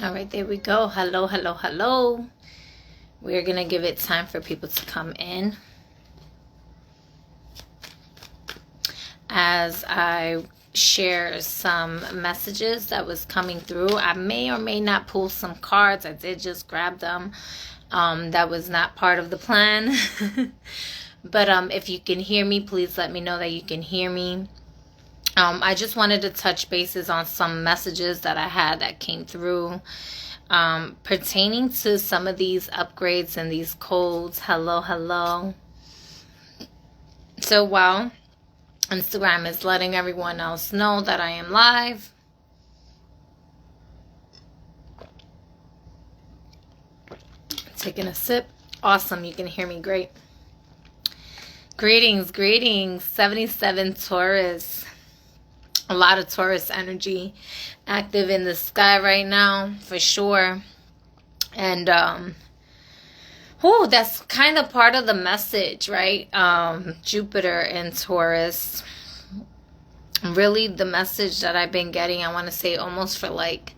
All right, there we go. Hello, hello, hello. We're going to give it time for people to come in. As I share some messages that was coming through, I may or may not pull some cards. I did just grab them. That was not part of the plan. But if you can hear me, please let me know that you can hear me. I just wanted to touch bases on some messages that I had that came through pertaining to some of these upgrades and these codes. Hello, hello. So while Instagram is letting everyone else know that I am live, taking a sip. Awesome, you can hear me great. Greetings, 77 Taurus. A lot of Taurus energy active in the sky right now, for sure. And that's kind of part of the message, right? Jupiter in Taurus. Really, the message that I've been getting, I want to say almost for like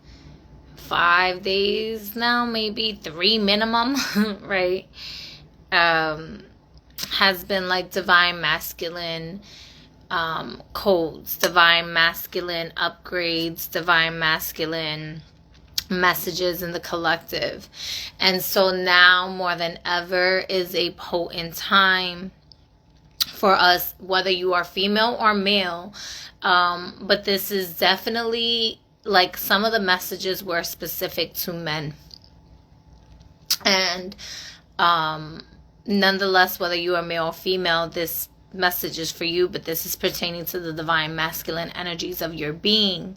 5 days now, maybe 3 minimum, right? Has been like divine masculine codes, divine masculine upgrades, divine masculine messages in the collective. And so now more than ever is a potent time for us, whether you are female or male. But this is definitely like some of the messages were specific to men. And nonetheless, whether you are male or female, this message is for you, but this is pertaining to the divine masculine energies of your being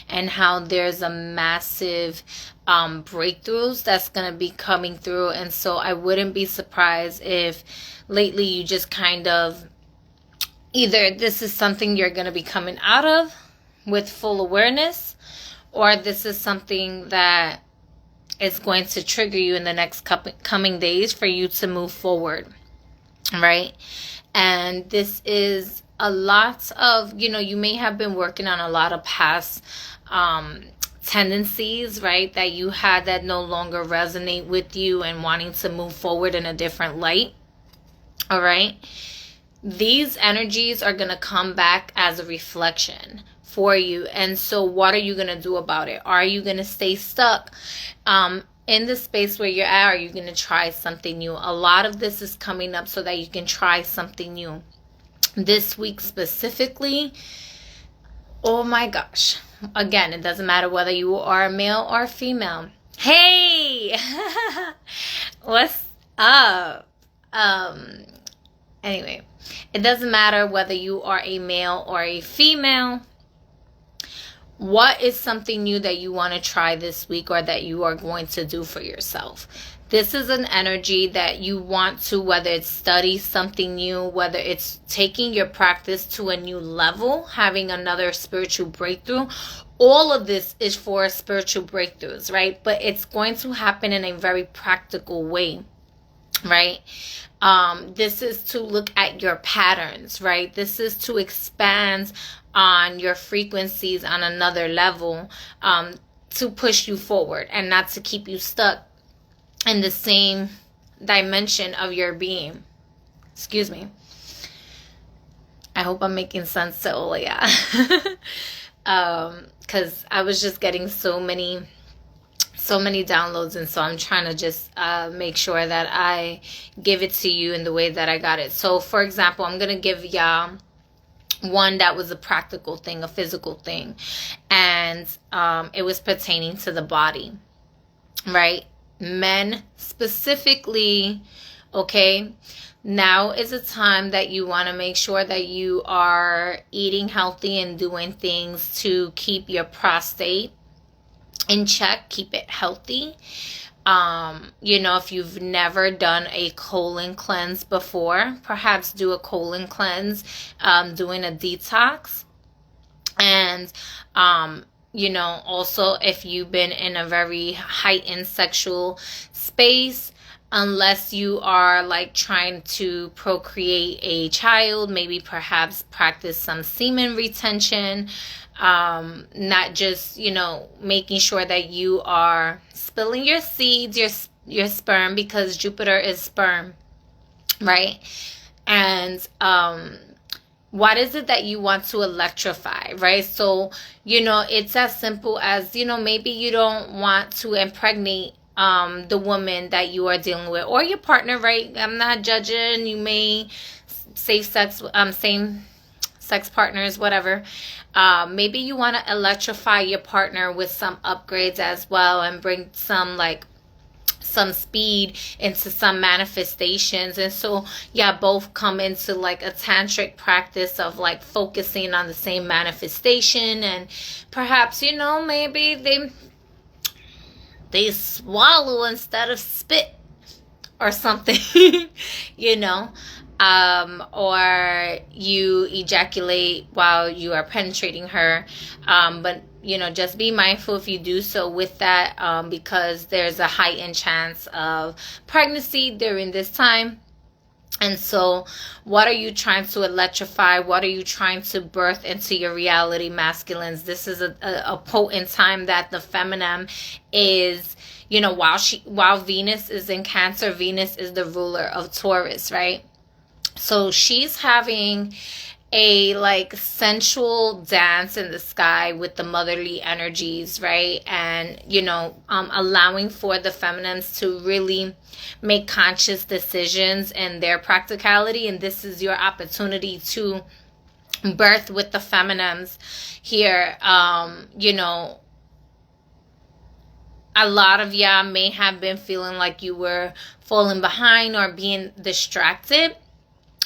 and how there's a massive breakthroughs that's going to be coming through. And so I wouldn't be surprised if lately you just kind of, either this is something you're going to be coming out of with full awareness, or this is something that is going to trigger you in the next coming days for you to move forward, right? And this is a lot of, you may have been working on a lot of past tendencies, right, that you had that no longer resonate with you and wanting to move forward in a different light. All right. These energies are going to come back as a reflection for you. And so what are you going to do about it? Are you going to stay stuck in the space where you're at? Are you going to try something new? A lot of this is coming up so that you can try something new. This week specifically, oh my gosh. Again, it doesn't matter whether you are a male or a female. Hey! What's up? Anyway, it doesn't matter whether you are a male or a female. What is something new that you want to try this week or that you are going to do for yourself? This is an energy that you want to, whether it's study something new, whether it's taking your practice to a new level, having another spiritual breakthrough. All of this is for spiritual breakthroughs, right? But it's going to happen in a very practical way, right? This is to look at your patterns, right? This is to expand on your frequencies on another level, to push you forward and not to keep you stuck in the same dimension of your being. Excuse me. I hope I'm making sense to Olia. Because I was just getting so many downloads, and so I'm trying to just make sure that I give it to you in the way that I got it. So for example, I'm gonna give y'all one that was a practical thing, a physical thing, and it was pertaining to the body, right? Men specifically. Okay, now is a time that you want to make sure that you are eating healthy and doing things to keep your prostate in check, keep it healthy. If you've never done a colon cleanse before, perhaps do a colon cleanse, doing a detox. And, also if you've been in a very heightened sexual space, unless you are like trying to procreate a child, maybe perhaps practice some semen retention. Not just, making sure that you are spilling your seeds, your sperm, because Jupiter is sperm, right? And what is it that you want to electrify, right? So, it's as simple as, maybe you don't want to impregnate the woman that you are dealing with, or your partner, right? I'm not judging. You may same sex partners, whatever. Maybe you want to electrify your partner with some upgrades as well, and bring some speed into some manifestations. And so both come into like a tantric practice of like focusing on the same manifestation. And perhaps, maybe they swallow instead of spit or something. Or you ejaculate while you are penetrating her. But just be mindful if you do so with that, because there's a heightened chance of pregnancy during this time. And so what are you trying to electrify? What are you trying to birth into your reality, masculines? This is a potent time that the feminine is, while Venus is in Cancer, Venus is the ruler of Taurus, right? So she's having a like sensual dance in the sky with the motherly energies, right? And allowing for the feminines to really make conscious decisions in their practicality. And this is your opportunity to birth with the feminines here. A lot of y'all may have been feeling like you were falling behind or being distracted.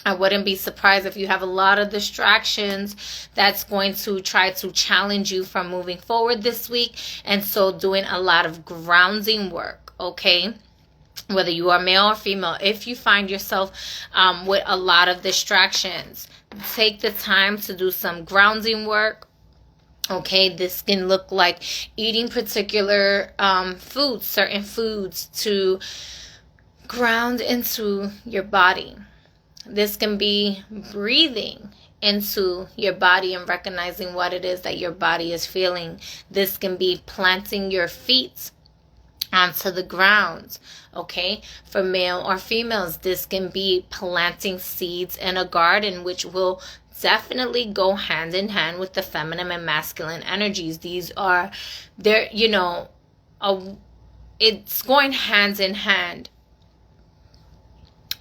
I wouldn't be surprised if you have a lot of distractions that's going to try to challenge you from moving forward this week. And so doing a lot of grounding work, okay? Whether you are male or female, if you find yourself with a lot of distractions, take the time to do some grounding work. Okay, this can look like eating particular foods, certain foods, to ground into your body. This can be breathing into your body and recognizing what it is that your body is feeling. This can be planting your feet onto the ground, okay? For male or females, this can be planting seeds in a garden, which will definitely go hand in hand with the feminine and masculine energies. These are, it's going hand in hand.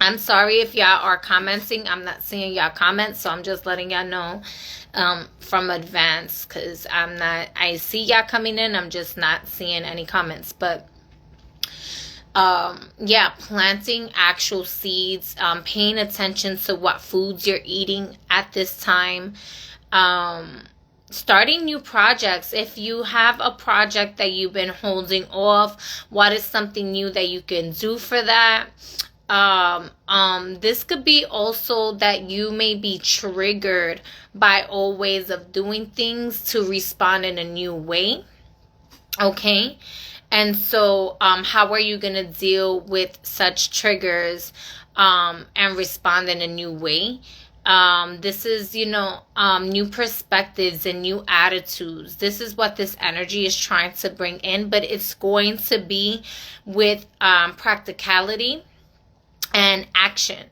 I'm sorry if y'all are commenting. I'm not seeing y'all comments, so I'm just letting y'all know from advance, because I see y'all coming in. I'm just not seeing any comments. But planting actual seeds, paying attention to what foods you're eating at this time, starting new projects. If you have a project that you've been holding off, what is something new that you can do for that? This could be also that you may be triggered by old ways of doing things to respond in a new way. Okay. And so, how are you going to deal with such triggers, and respond in a new way? This is, new perspectives and new attitudes. This is what this energy is trying to bring in, but it's going to be with, practicality and action.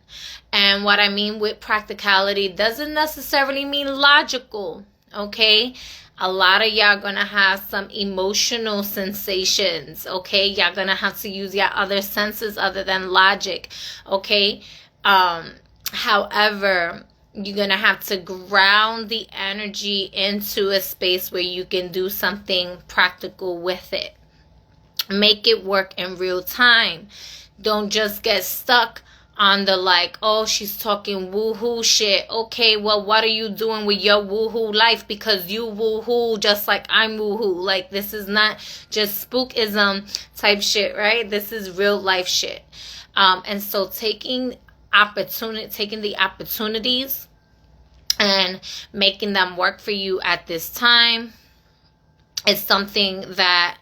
And what I mean with practicality doesn't necessarily mean logical, okay? A lot of y'all gonna have some emotional sensations, okay? Y'all gonna have to use your other senses other than logic, okay? However, you're gonna have to ground the energy into a space where you can do something practical with it. Make it work in real time. Don't just get stuck on the like, oh, she's talking woohoo shit. Okay, well, what are you doing with your woohoo life? Because you woohoo just like I'm woohoo. Like, this is not just spookism type shit, right? This is real life shit. And so taking the opportunities and making them work for you at this time is something that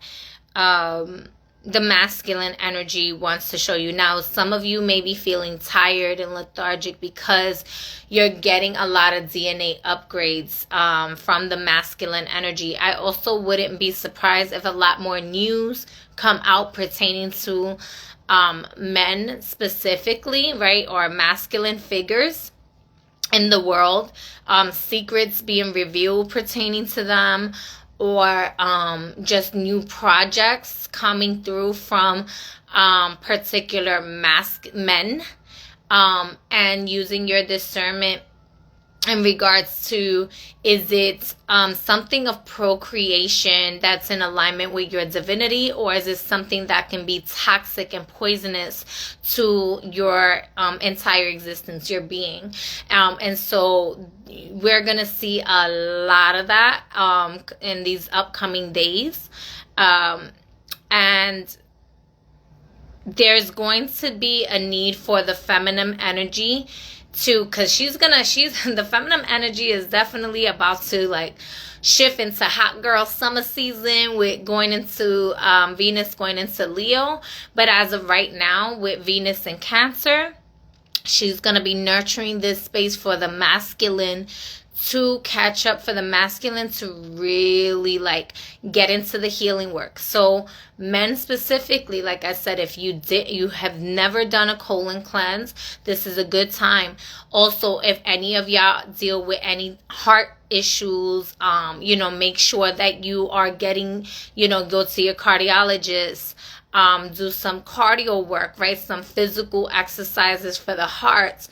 the masculine energy wants to show you. Now, some of you may be feeling tired and lethargic because you're getting a lot of DNA upgrades from the masculine energy. I also wouldn't be surprised if a lot more news come out pertaining to men specifically, right? Or masculine figures in the world. Secrets being revealed pertaining to them, or just new projects coming through from particular men, and using your discernment in regards to, is it something of procreation that's in alignment with your divinity, or is it something that can be toxic and poisonous to your entire existence, your being? And so we're going to see a lot of that in these upcoming days. And there's going to be a need for the feminine energy to, because the feminine energy is definitely about to like shift into hot girl summer season with going into Venus going into Leo. But as of right now, with Venus in Cancer, she's going to be nurturing this space for the masculine to catch up, for the masculine to really like get into the healing work. So men specifically, like I said, if you have never done a colon cleanse, this is a good time. Also, if any of y'all deal with any heart issues, make sure that you are getting, go to your cardiologist. Do some cardio work, right? Some physical exercises for the heart.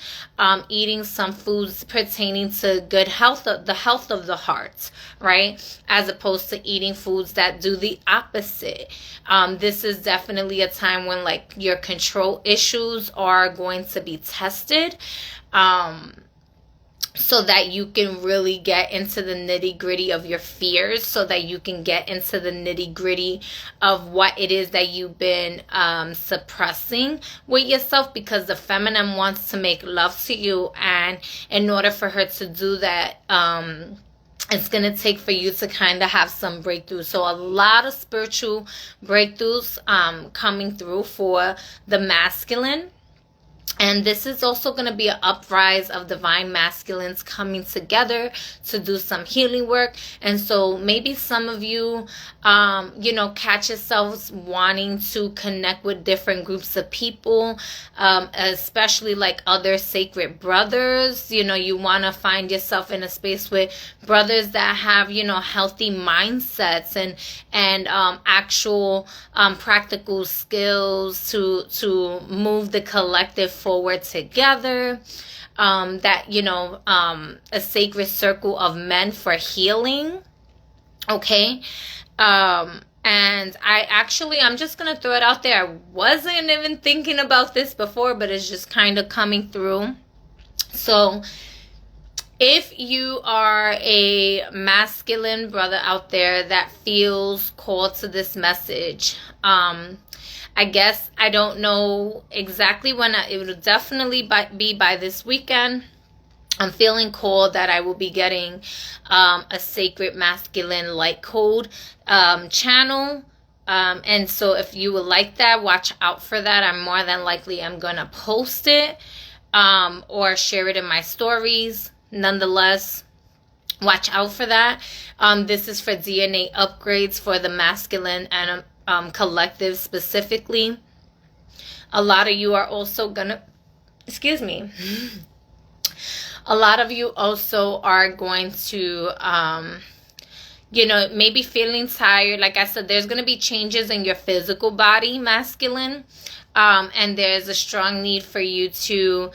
Eating some foods pertaining to good health, the health of the heart, right? As opposed to eating foods that do the opposite. This is definitely a time when like your control issues are going to be tested. So that you can really get into the nitty-gritty of your fears, so that you can get into the nitty-gritty of what it is that you've been suppressing with yourself, because the feminine wants to make love to you, and in order for her to do that, it's going to take for you to kind of have some breakthroughs. So a lot of spiritual breakthroughs coming through for the masculine. And this is also going to be an uprise of divine masculines coming together to do some healing work. And so maybe some of you, catch yourselves wanting to connect with different groups of people, especially like other sacred brothers. You want to find yourself in a space with brothers that have, healthy mindsets and actual practical skills to move the collective forward together. A sacred circle of men for healing. Okay. And I'm just going to throw it out there. I wasn't even thinking about this before, but it's just kind of coming through. So if you are a masculine brother out there that feels called to this message, I guess I don't know exactly when. It will definitely be by this weekend. I'm feeling called that I will be getting a Sacred Masculine Light Code channel. And so if you would like that, watch out for that. I'm more than likely I'm going to post it or share it in my stories. Nonetheless, watch out for that. This is for DNA upgrades for the masculine and collective specifically. A lot of you are also gonna, a lot of you also are going to, maybe feeling tired. Like I said, there's going to be changes in your physical body, masculine. And there's a strong need for you to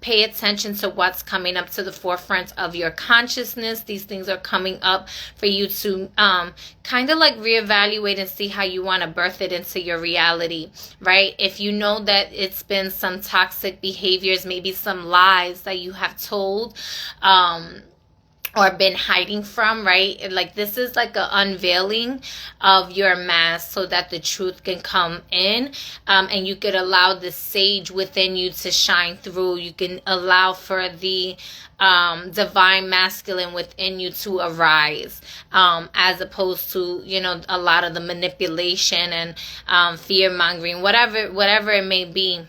pay attention to what's coming up to the forefront of your consciousness. These things are coming up for you to kind of like reevaluate and see how you want to birth it into your reality, right? If you know that it's been some toxic behaviors, maybe some lies that you have told, or been hiding from, right? Like this is like an unveiling of your mask so that the truth can come in, and you could allow the sage within you to shine through. You can allow for the divine masculine within you to arise, as opposed to, you know, a lot of the manipulation and fear mongering, whatever it may be.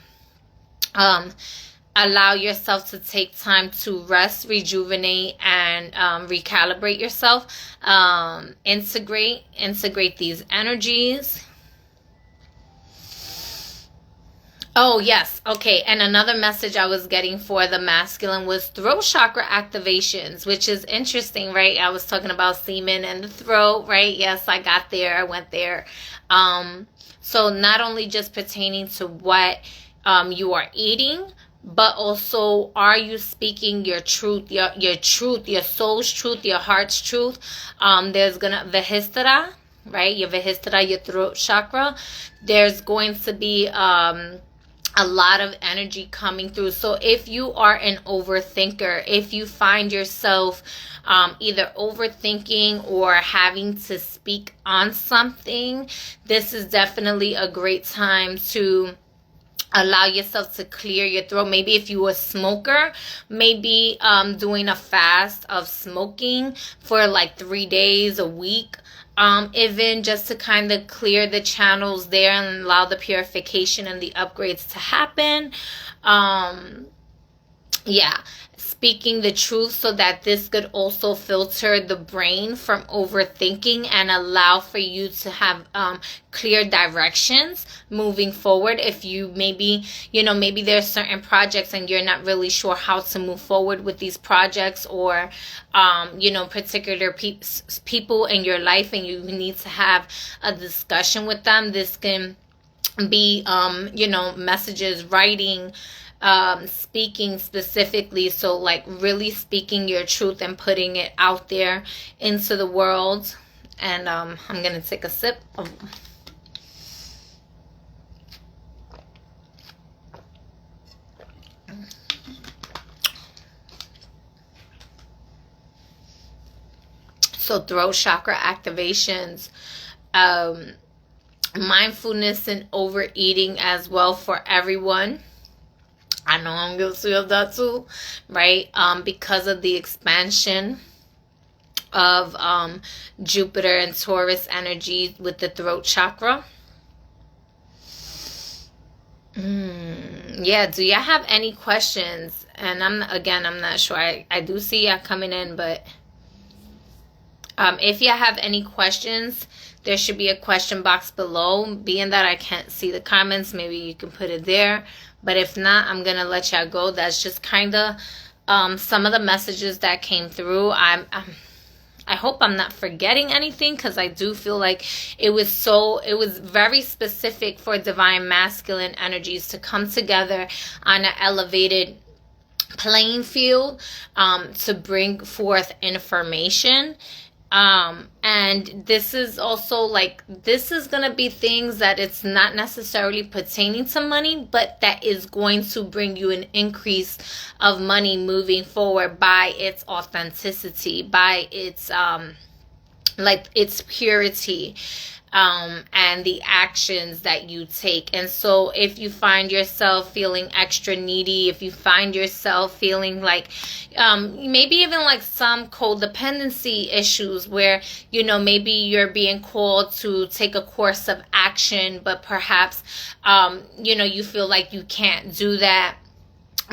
Allow yourself to take time to rest, rejuvenate, and recalibrate yourself. Integrate these energies. Oh, yes. Okay. And another message I was getting for the masculine was throat chakra activations, which is interesting, right? I was talking about semen and the throat, right? Yes, I got there. I went there. So not only just pertaining to what you are eating, but also, are you speaking your truth, your truth, your soul's truth, your heart's truth? There's gonna Vihistara, right? Your Vihistara, your throat chakra. There's going to be a lot of energy coming through. So if you are an overthinker, if you find yourself either overthinking or having to speak on something, this is definitely a great time to allow yourself to clear your throat. Maybe if you're a smoker, maybe doing a fast of smoking for like 3 days, a week, even just to kind of clear the channels there and allow the purification and the upgrades to happen. Yeah, speaking the truth so that this could also filter the brain from overthinking and allow for you to have clear directions moving forward. If you maybe there's certain projects and you're not really sure how to move forward with these projects, or particular people in your life, and you need to have a discussion with them. This can be messages, writing, speaking specifically. So like really speaking your truth and putting it out there into the world. And I'm gonna take a sip of so throat chakra activations, mindfulness and overeating as well for everyone. I know I'm guilty of that too, right? Because of the expansion of Jupiter and Taurus energy with the throat chakra. Yeah, do y'all have any questions? And I'm not sure. I do see y'all coming in, but if y'all have any questions, there should be a question box below. Being that I can't see the comments, maybe you can put it there. But if not, I'm going to let y'all go. That's just kind of some of the messages that came through. I hope I'm not forgetting anything, because I do feel like it was very specific for divine masculine energies to come together on an elevated playing field to bring forth information. And this is also like, this is going to be things that it's not necessarily pertaining to money, but that is going to bring you an increase of money moving forward by its authenticity, by its, its purity, and the actions that you take. And so if you find yourself feeling extra needy, if you find yourself feeling like maybe even like some codependency issues where, maybe you're being called to take a course of action, but perhaps, you feel like you can't do that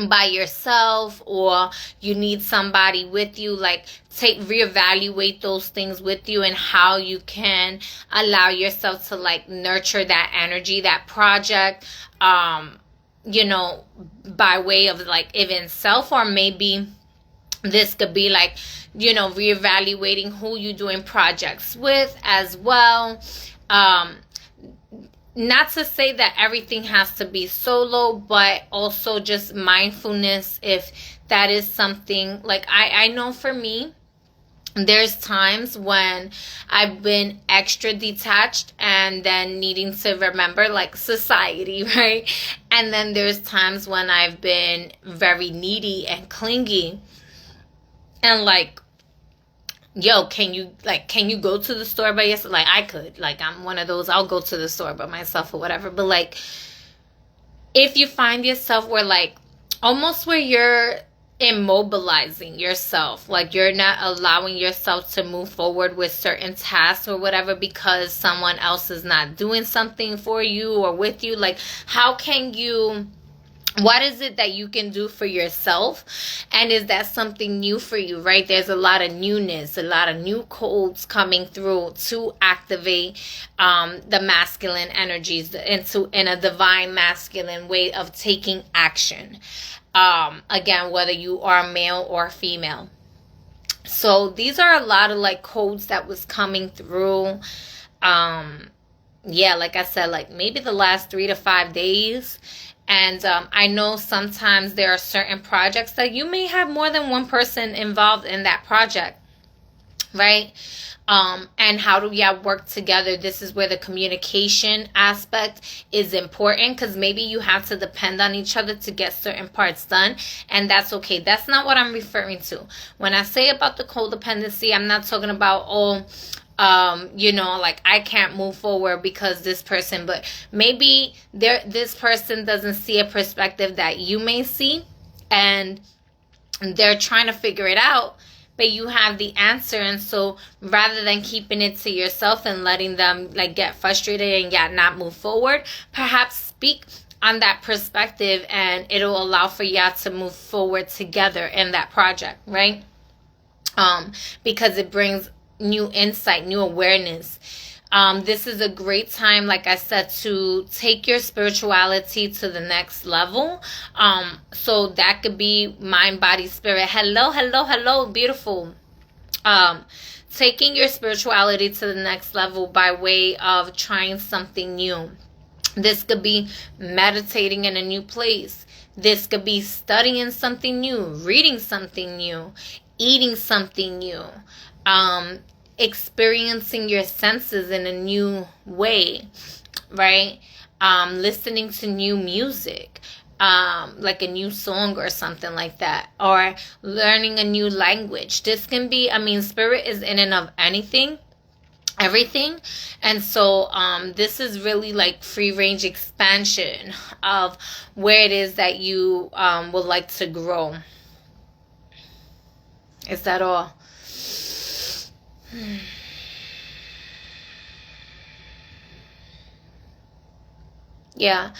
by yourself, or you need somebody with you, like reevaluate those things with you and how you can allow yourself to like nurture that energy, that project, by way of like even self, or maybe this could be like, reevaluating who you're doing projects with as well. Not to say that everything has to be solo, but also just mindfulness, if that is something. Like I know for me, there's times when I've been extra detached and then needing to remember like society, right? And then there's times when I've been very needy and clingy and like yo, can you go to the store by yourself? Like, I could. Like, I'm one of those, I'll go to the store by myself or whatever. But, like, if you find yourself where, like, almost where you're immobilizing yourself, like you're not allowing yourself to move forward with certain tasks or whatever because someone else is not doing something for you or with you, like, how can you... what is it that you can do for yourself? And is that something new for you, right? There's a lot of newness, a lot of new codes coming through to activate the masculine energies in a divine masculine way of taking action. Again, whether you are male or female. So these are a lot of like codes that was coming through. Yeah, like I said, like maybe the last 3 to 5 days. And I know sometimes there are certain projects that you may have more than one person involved in that project, right? And how do y'all work together? This is where the communication aspect is important, because maybe you have to depend on each other to get certain parts done, and that's okay. That's not what I'm referring to. When I say about the codependency, I'm not talking about, like I can't move forward because this person, but maybe this person doesn't see a perspective that you may see, and they're trying to figure it out, but you have the answer. And so rather than keeping it to yourself and letting them like get frustrated and not move forward, perhaps speak on that perspective, and it'll allow for y'all to move forward together in that project, right? Because it brings new insight, new awareness. This is a great time, like I said, to take your spirituality to the next level. So that could be mind, body, spirit. Hello, beautiful. Taking your spirituality to the next level by way of trying something new. This could be meditating in a new place. This could be studying something new, reading something new, eating something new. Experiencing your senses in a new way, right? Listening to new music, like a new song or something like that, or learning a new language. This can be, spirit is in and of everything. And so this is really like free range expansion of where it is that you would like to grow. Is that all? Yeah,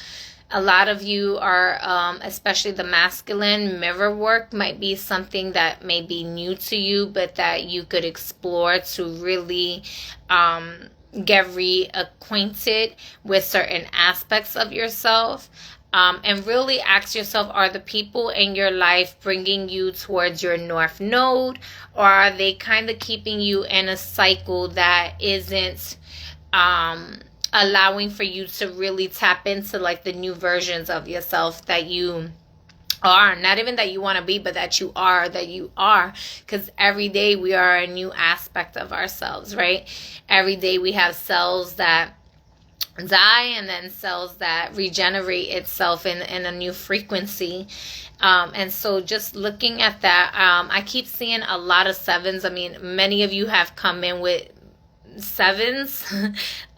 a lot of you are, especially the masculine, mirror work might be something that may be new to you, but that you could explore to really get reacquainted with certain aspects of yourself. And really ask yourself, are the people in your life bringing you towards your North Node, or are they kind of keeping you in a cycle that isn't allowing for you to really tap into like the new versions of yourself that you are? Not even that you want to be, but that you are. Because every day we are a new aspect of ourselves, right? Every day we have cells that die, and then cells that regenerate itself in a new frequency. And so just looking at that, I keep seeing a lot of sevens. Many of you have come in with sevens.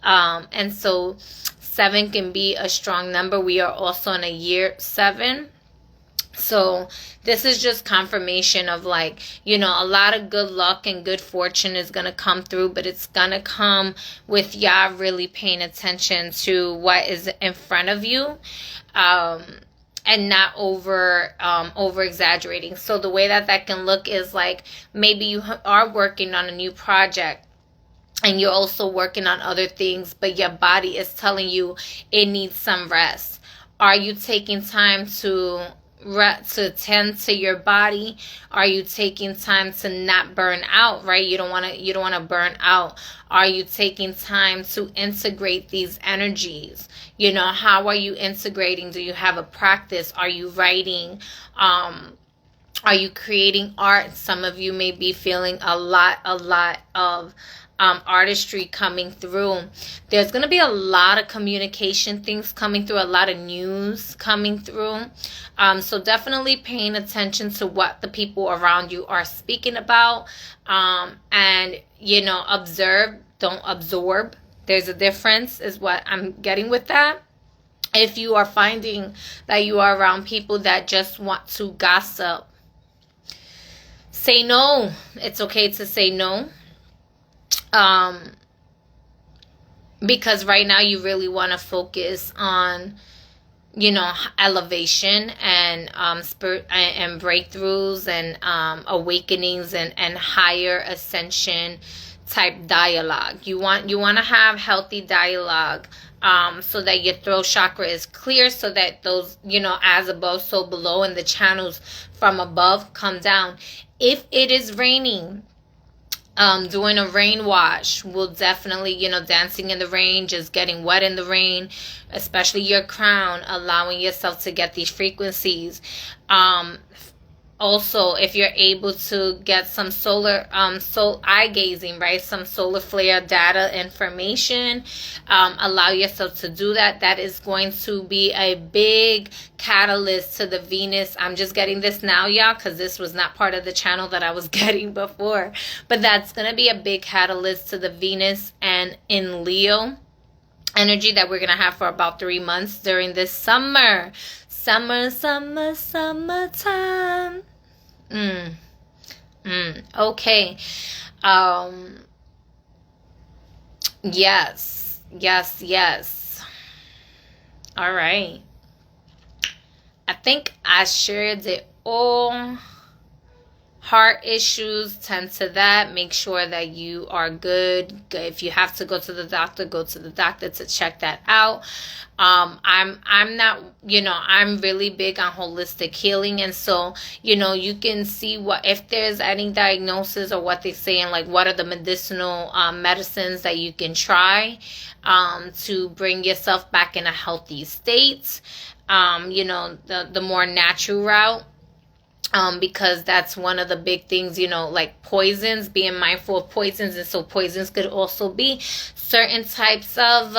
And so 7 can be a strong number. We are also in a year 7. So this is just confirmation of like, a lot of good luck and good fortune is going to come through, but it's going to come with y'all really paying attention to what is in front of you, and not over exaggerating. So the way that can look is like, maybe you are working on a new project and you're also working on other things, but your body is telling you it needs some rest. Are you taking time to tend to your body? Are you taking time to not burn out, right? You don't want to burn out. Are you taking time to integrate these energies? How are you integrating? Do you have a practice? Are you writing? Are you creating art? Some of you may be feeling a lot of artistry coming through. There's going to be a lot of communication things coming through, a lot of news coming through. So definitely paying attention to what the people around you are speaking about. And, you know, observe, don't absorb. There's a difference is what I'm getting with that. If you are finding that you are around people that just want to gossip, say no. It's okay to say no. Because right now you really want to focus on, you know, elevation and spirit and breakthroughs and awakenings and higher ascension type dialogue. You want to have healthy dialogue, so that your throat chakra is clear, so that those, you know, as above so below, and the channels from above come down. If it is raining, doing a rain wash will definitely, you know, dancing in the rain, just getting wet in the rain, especially your crown, allowing yourself to get these frequencies. Also, if you're able to get some solar, eye gazing, right? Some solar flare data information, allow yourself to do that. That is going to be a big catalyst to the Venus. I'm just getting this now, y'all, because this was not part of the channel that I was getting before. But that's going to be a big catalyst to the Venus and in Leo energy that we're going to have for about 3 months during this summer. Summertime. Okay. Yes. All right. I think I shared it all. Heart issues, tend to that. Make sure that you are good. If you have to go to the doctor, go to the doctor to check that out. I'm not, you know, I'm really big on holistic healing. And so, you know, you can see what, if there's any diagnosis or what they're saying, like what are the medicinal medicines that you can try to bring yourself back in a healthy state. You know, the more natural route. Because that's one of the big things, you know, like poisons, being mindful of poisons. And so poisons could also be certain types of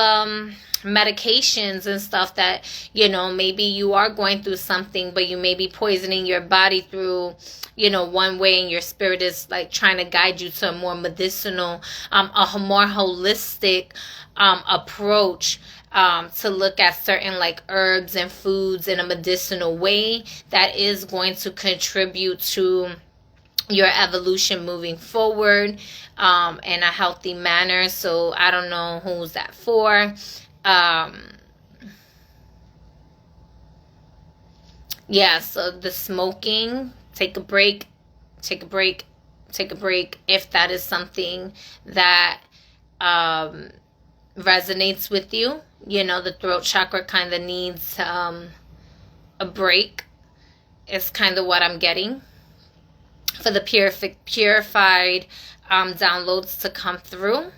medications and stuff that, you know, maybe you are going through something, but you may be poisoning your body through, you know, one way, and your spirit is like trying to guide you to a more medicinal, a more holistic approach. To look at certain like herbs and foods in a medicinal way that is going to contribute to your evolution moving forward in a healthy manner. So I don't know who's that for. Yeah, so the smoking, take a break. If that is something that resonates with you. You know, the throat chakra kind of needs a break. It's kind of what I'm getting for the purified downloads to come through.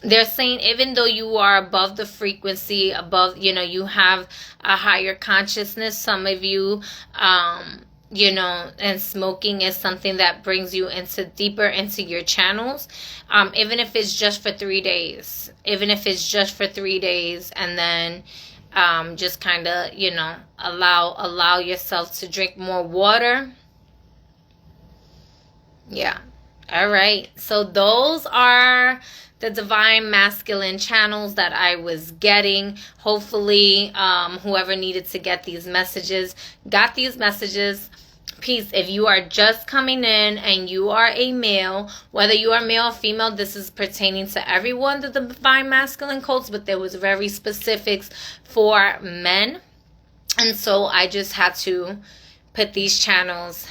They're saying even though you are above the frequency, above, you know, you have a higher consciousness, some of you, you know, and smoking is something that brings you into deeper into your channels, even if it's just for 3 days, and then just kind of, you know, allow yourself to drink more water. Yeah. All right. So those are the divine masculine channels that I was getting. Hopefully, whoever needed to get these messages got these messages. Peace. If you are just coming in and you are a male, whether you are male or female, this is pertaining to everyone, the divine masculine codes, but there was very specifics for men. And so I just had to put these channels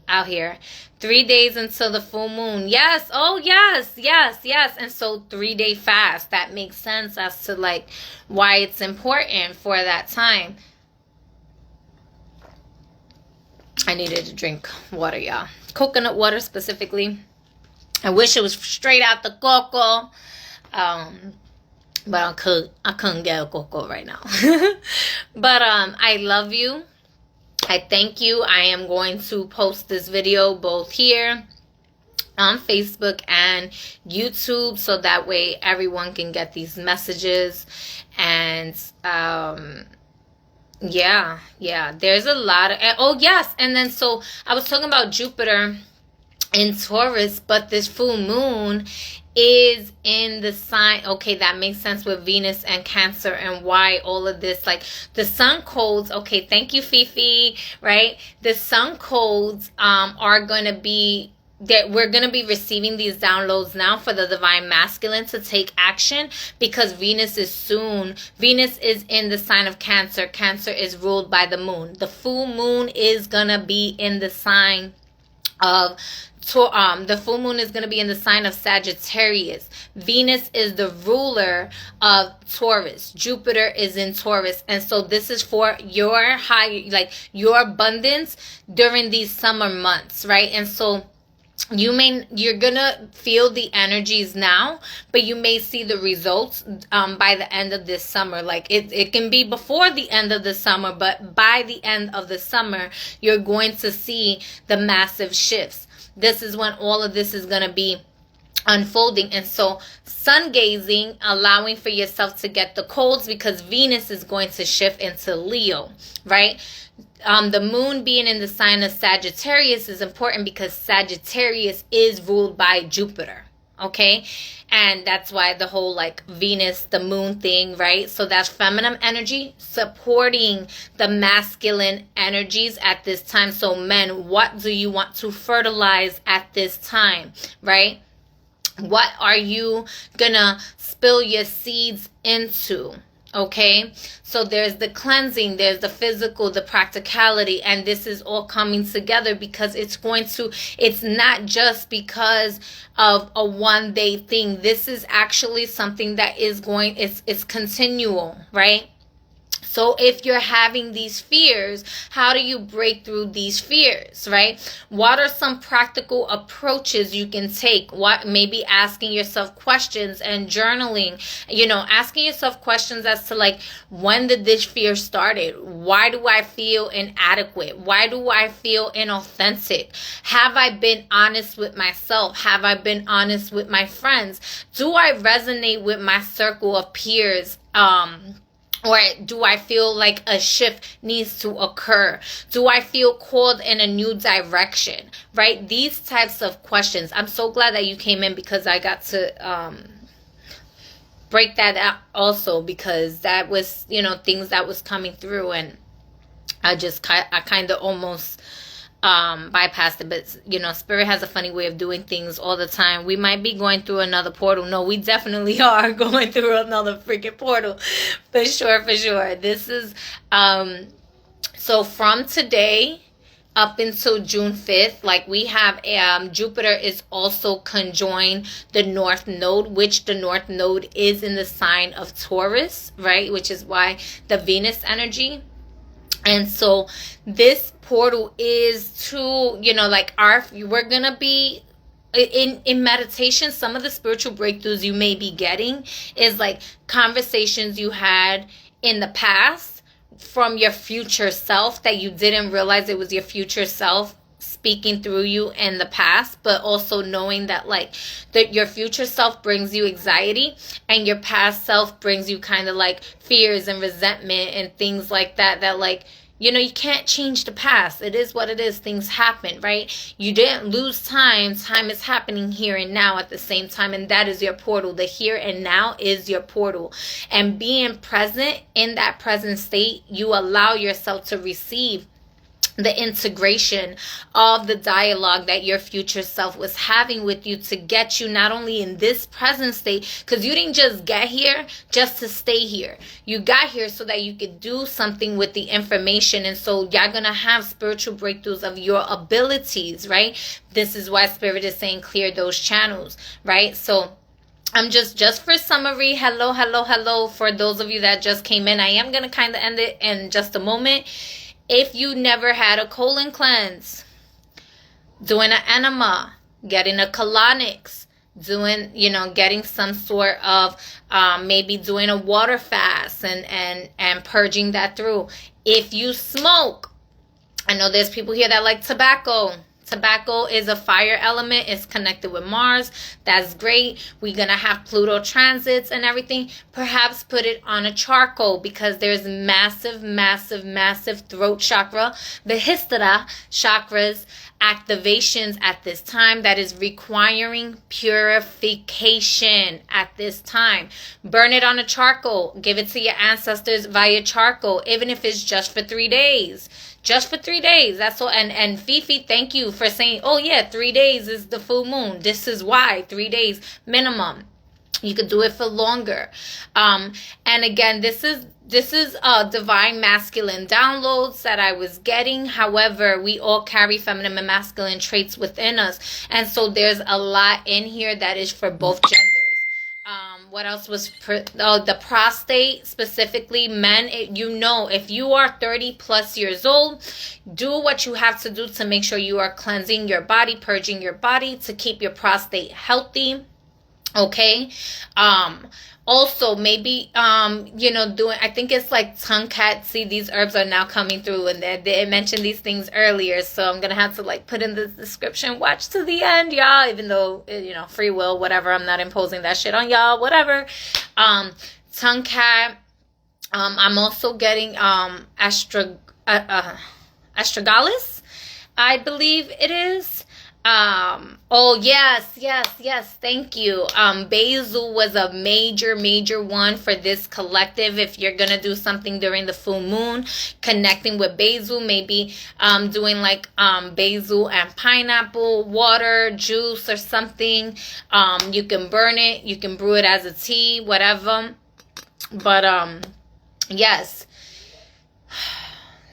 out here. 3 days until the full moon. Yes. Oh, yes. And so 3-day fast. That makes sense as to like why it's important for that time. I needed to drink water, y'all. Coconut water specifically. I wish it was straight out the coco. But I couldn't get a coco right now. But I love you. I thank you. I am going to post this video both here on Facebook and YouTube, so that way everyone can get these messages. And yeah, there's a lot of, oh yes, and then so I was talking about Jupiter in Taurus, but this full moon is in the sign. Okay, that makes sense with Venus and Cancer, and why all of this, like the sun codes. Okay, thank you, Fifi. Right, the sun codes are going to be that we're going to be receiving these downloads now for the divine masculine to take action, because Venus is in the sign of Cancer. Cancer is ruled by the moon. The full moon is going to be in the sign of the full moon is going to be in the sign of Sagittarius. Venus is the ruler of Taurus. Jupiter is in Taurus. And so this is for your your abundance during these summer months, right? And so you're gonna feel the energies now, but you may see the results by the end of this summer. Like it can be before the end of the summer, but by the end of the summer, you're going to see the massive shifts. This is when all of this is going to be unfolding. And so sun gazing, allowing for yourself to get the colds, because Venus is going to shift into Leo, right? The moon being in the sign of Sagittarius is important because Sagittarius is ruled by Jupiter. Okay, and that's why the whole like Venus, the moon thing, right? So that's feminine energy supporting the masculine energies at this time. So men, what do you want to fertilize at this time, right? What are you gonna spill your seeds into? Okay, so there's the cleansing, there's the physical, the practicality, and this is all coming together because it's not just because of a one-day thing. This is actually something that is it's continual, right? So if you're having these fears, how do you break through these fears, right? What are some practical approaches you can take? What, maybe asking yourself questions and journaling, asking yourself questions as to like, when did this fear started? Why do I feel inadequate? Why do I feel inauthentic? Have I been honest with myself? Have I been honest with my friends? Do I resonate with my circle of peers? Or do I feel like a shift needs to occur? Do I feel called in a new direction? Right? These types of questions. I'm so glad that you came in, because I got to break that out also, because that was, things that was coming through, and I kind of almost bypassed it. But Spirit has a funny way of doing things all the time. We might be going through another portal. No, we definitely are going through another freaking portal, for sure. This is so from today up until June 5th, like we have Jupiter is also conjoined the North Node, which the North Node is in the sign of Taurus, right? Which is why the Venus energy. And so this portal is to, we're going to be in meditation. Some of the spiritual breakthroughs you may be getting is like conversations you had in the past from your future self that you didn't realize it was your future self speaking through you in the past, but also knowing that your future self brings you anxiety and your past self brings you kind of like fears and resentment and things like that you can't change the past. It is what it is. Things happen, right? You didn't lose time. Time is happening here and now at the same time, and that is your portal. The here and now is your portal. And being present in that present state, you allow yourself to receive the integration of the dialogue that your future self was having with you to get you not only in this present state, because you didn't just get here just to stay here. You got here so that you could do something with the information. And so you're going to have spiritual breakthroughs of your abilities, right? This is why Spirit is saying clear those channels, right? So I'm just for summary, hello for those of you that just came in. I am going to kind of end it in just a moment. If you never had a colon cleanse, doing an enema, getting a colonics, getting some sort of maybe doing a water fast and purging that through. If you smoke, I know there's people here that like tobacco. Tobacco is a fire element. It's connected with Mars. That's great. We're going to have Pluto transits and everything. Perhaps put it on a charcoal because there's massive, massive, massive throat chakra, Vihistara chakras activations at this time that is requiring purification at this time. Burn it on a charcoal. Give it to your ancestors via charcoal, even if it's just for 3 days. Just for 3 days. That's all. And Fifi, thank you for saying, oh yeah, 3 days is the full moon. This is why 3 days minimum. You could do it for longer. And again, this is divine masculine downloads that I was getting. However, we all carry feminine and masculine traits within us. And so there's a lot in here that is for both genders. What else was the prostate, specifically men? If you are 30 plus years old, do what you have to do to make sure you are cleansing your body, purging your body to keep your prostate healthy. Okay. Also, maybe, I think it's like tongue cat. See, these herbs are now coming through, and they mentioned these things earlier. So I'm going to have to put in the description, watch to the end, y'all, even though, free will, whatever. I'm not imposing that shit on y'all, whatever. Tongue cat. I'm also getting, astragalus, I believe it is. Oh yes, thank you. Basil was a major one for this collective. If you're gonna do something during the full moon, connecting with basil, maybe doing basil and pineapple water juice or something. You can burn it, you can brew it as a tea, whatever. But yes.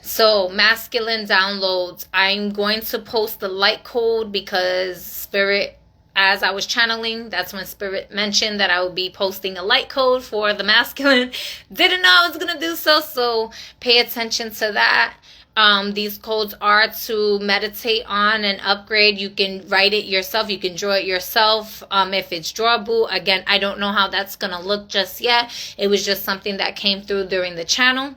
So, masculine downloads. I'm going to post the light code because Spirit, as I was channeling, that's when Spirit mentioned that I would be posting a light code for the masculine. Didn't know I was going to do so pay attention to that. These codes are to meditate on and upgrade. You can write it yourself. You can draw it yourself. If it's drawable, again, I don't know how that's going to look just yet. It was just something that came through during the channel.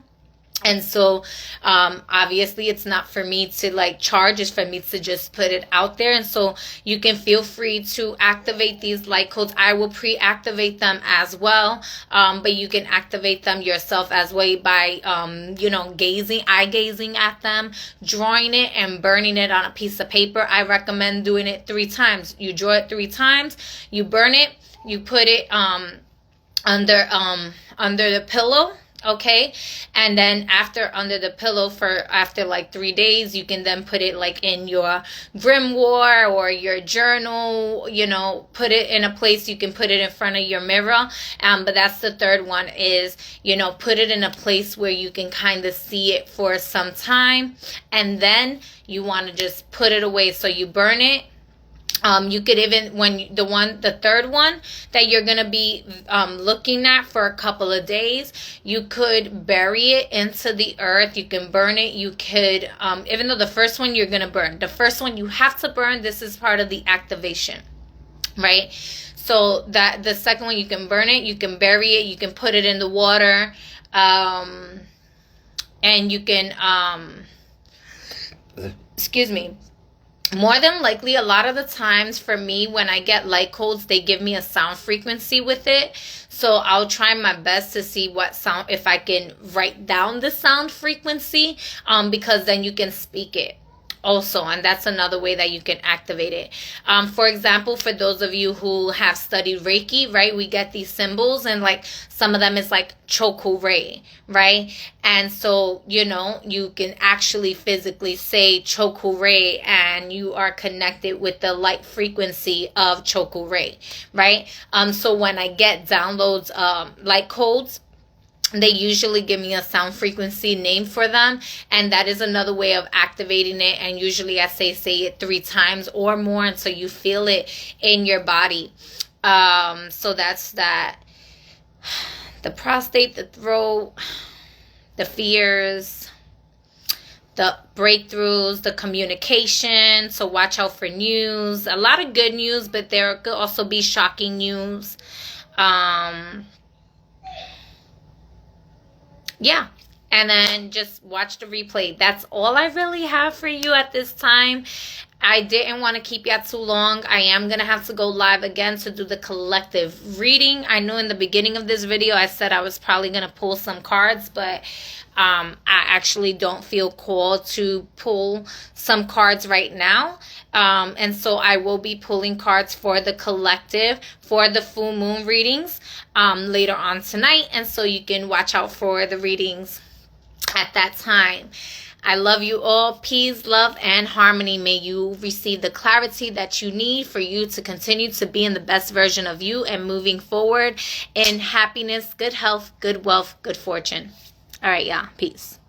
And so, obviously it's not for me to charge, it's for me to just put it out there. And so you can feel free to activate these light codes. I will pre-activate them as well. But you can activate them yourself as well by, eye gazing at them, drawing it and burning it on a piece of paper. I recommend doing it 3 times. You draw it 3 times, you burn it, you put it, under the pillow. Okay, and then under the pillow after 3 days, you can then put it in your grimoire or your journal, put it in a place you can put it in front of your mirror. But that's the third one is, put it in a place where you can kind of see it for some time. And then you want to just put it away. So you burn it. You could even, the third one that you're going to be looking at for a couple of days, you could bury it into the earth. You can burn it. You could, even though the first one you're going to burn, the first one you have to burn. This is part of the activation, right? So that the second one, you can burn it, you can bury it, you can put it in the water, and you can, excuse me. More than likely, a lot of the times for me, when I get light codes, they give me a sound frequency with it. So I'll try my best to see what sound, if I can write down the sound frequency, because then you can speak it also. And that's another way that you can activate it. For example, for those of you who have studied Reiki, right, we get these symbols and some of them is Choku-rei, right? And so, you can actually physically say Choku-rei and you are connected with the light frequency of Choku-rei, right? So when I get downloads, light codes, they usually give me a sound frequency name for them, and that is another way of activating it. And usually I say it 3 times or more until you feel it in your body. So that's that. The prostate, the throat, the fears, the breakthroughs, the communication. So watch out for news. A lot of good news, but there could also be shocking news. Yeah, and then just watch the replay. That's all I really have for you at this time. I didn't want to keep y'all too long. I am going to have to go live again to do the collective reading. I know in the beginning of this video I said I was probably going to pull some cards, but I actually don't feel called to pull some cards right now. And so I will be pulling cards for the collective, for the full moon readings later on tonight. And so you can watch out for the readings at that time. I love you all. Peace, love, and harmony. May you receive the clarity that you need for you to continue to be in the best version of you and moving forward in happiness, good health, good wealth, good fortune. All right, y'all. Peace.